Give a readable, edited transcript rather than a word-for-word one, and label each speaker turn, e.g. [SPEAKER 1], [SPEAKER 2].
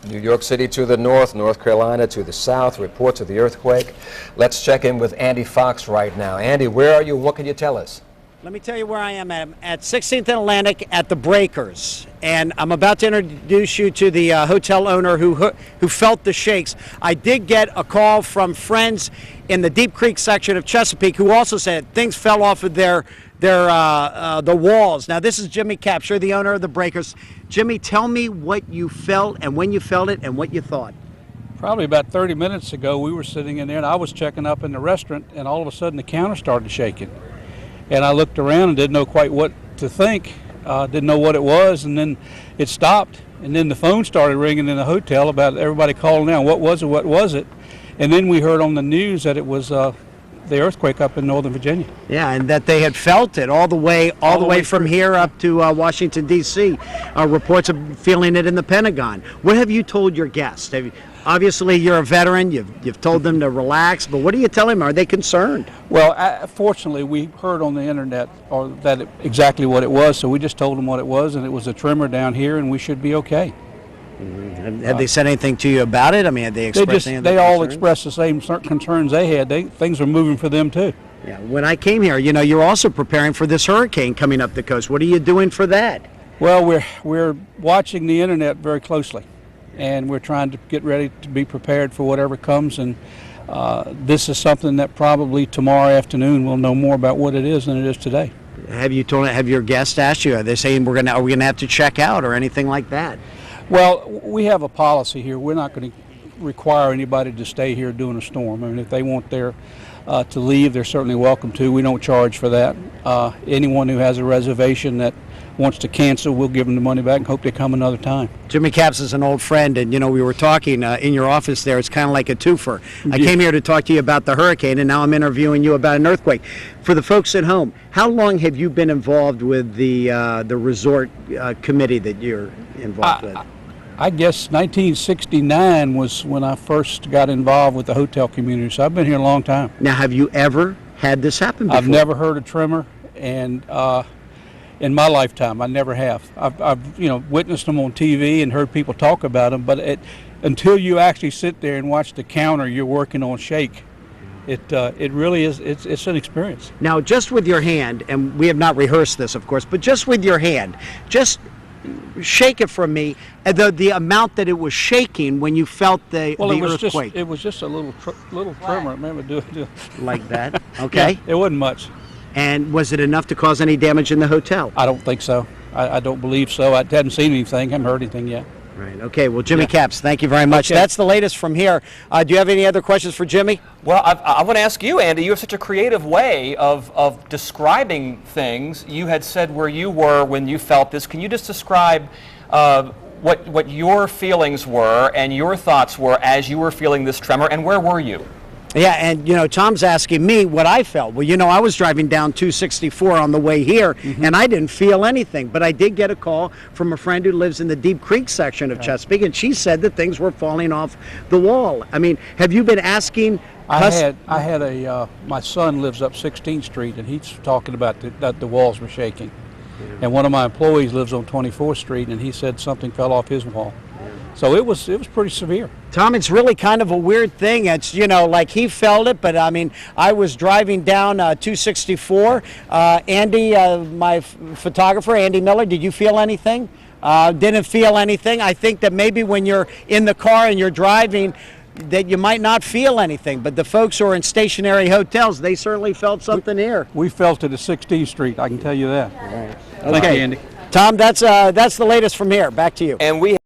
[SPEAKER 1] New York City to the north, North Carolina to the south, reports of the earthquake. Let's check in with Andy Fox right now. Andy, where are you? What can you tell us?
[SPEAKER 2] Let me tell you where I am at 16th and Atlantic at the Breakers, and I'm about to introduce you to the hotel owner who felt the shakes. I did get a call from friends in the Deep Creek section of Chesapeake who also said things fell off of the walls. Now this is Jimmy Capps, you're the owner of the Breakers. Jimmy, tell me what you felt and when you felt it and what you thought.
[SPEAKER 3] Probably about 30 minutes ago, we were sitting in there and I was checking up in the restaurant, and all of a sudden the counter started shaking. And I looked around and didn't know quite what to think, didn't know what it was, and then it stopped. And then the phone started ringing in the hotel about everybody calling out, what was it? And then we heard on the news that it was the earthquake up in Northern Virginia.
[SPEAKER 2] Yeah, and that they had felt it all the way from here up to Washington, D.C. Reports of feeling it in the Pentagon. What have you told your guests? Obviously, you're a veteran. You've told them to relax, but what do you tell them? Are they concerned?
[SPEAKER 3] Well, fortunately, we heard on the internet exactly what it was, so we just told them what it was, and it was a tremor down here, and we should be okay.
[SPEAKER 2] Mm-hmm. Have they said anything to you about it? I mean, have they expressed anything?
[SPEAKER 3] They all expressed the same concerns they had. Things were moving for them too.
[SPEAKER 2] Yeah. When I came here, you're also preparing for this hurricane coming up the coast. What are you doing for that?
[SPEAKER 3] Well, we're watching the internet very closely, and we're trying to get ready to be prepared for whatever comes. And this is something that probably tomorrow afternoon we'll know more about what it is than it is today.
[SPEAKER 2] Have your guests asked you? Are they saying are we gonna have to check out or anything like that?
[SPEAKER 3] Well, we have a policy here. We're not going to require anybody to stay here during a storm. I mean, if they want to leave, they're certainly welcome to. We don't charge for that. Anyone who has a reservation that wants to cancel, we'll give them the money back and hope they come another time.
[SPEAKER 2] Jimmy Capps is an old friend, and we were talking in your office there. It's kind of like a twofer. I came here to talk to you about the hurricane, and now I'm interviewing you about an earthquake. For the folks at home, how long have you been involved with the resort committee that you're involved with?
[SPEAKER 3] I guess 1969 was when I first got involved with the hotel community, so I've been here a long time.
[SPEAKER 2] Now, have you ever had this happen before?
[SPEAKER 3] I've never heard a tremor, and in my lifetime, I never have. I've witnessed them on TV and heard people talk about them, but until you actually sit there and watch the counter you're working on shake, it really is. It's an experience.
[SPEAKER 2] Now, just with your hand, and we have not rehearsed this, of course, but just with your hand, just shake it for me. The amount that it was shaking when you felt the earthquake.
[SPEAKER 3] It was just a little tremor. Remember, do
[SPEAKER 2] like that. Okay.
[SPEAKER 3] Yeah, it wasn't much.
[SPEAKER 2] And was it enough to cause any damage in the hotel?
[SPEAKER 3] I don't think so. I don't believe so. I hadn't seen anything. Haven't heard anything yet.
[SPEAKER 2] Right. Okay. Well, Jimmy Capps, thank you very much. Okay. That's the latest from here. Do you have any other questions for Jimmy?
[SPEAKER 4] Well, I want to ask you, Andy. You have such a creative way of describing things. You had said where you were when you felt this. Can you just describe what your feelings were and your thoughts were as you were feeling this tremor, and where were you?
[SPEAKER 2] Yeah, and Tom's asking me what I felt. Well, I was driving down 264 on the way here, and I didn't feel anything. But I did get a call from a friend who lives in the Deep Creek section of Chesapeake, and she said that things were falling off the wall. I mean, have you been asking?
[SPEAKER 3] I had my son lives up 16th Street, and he's talking about that the walls were shaking. And one of my employees lives on 24th Street, and he said something fell off his wall. So it was pretty severe.
[SPEAKER 2] Tom, it's really kind of a weird thing. It's, like he felt it, but I mean, I was driving down 264. Andy, my photographer, Andy Miller, did you feel anything? Didn't feel anything. I think that maybe when you're in the car and you're driving, that you might not feel anything, but the folks who are in stationary hotels, they certainly felt something here.
[SPEAKER 3] We felt it at 16th Street, I can tell you that.
[SPEAKER 2] Right.
[SPEAKER 3] Thank you, Andy.
[SPEAKER 2] Tom, that's the latest from here. Back to you.
[SPEAKER 4] And we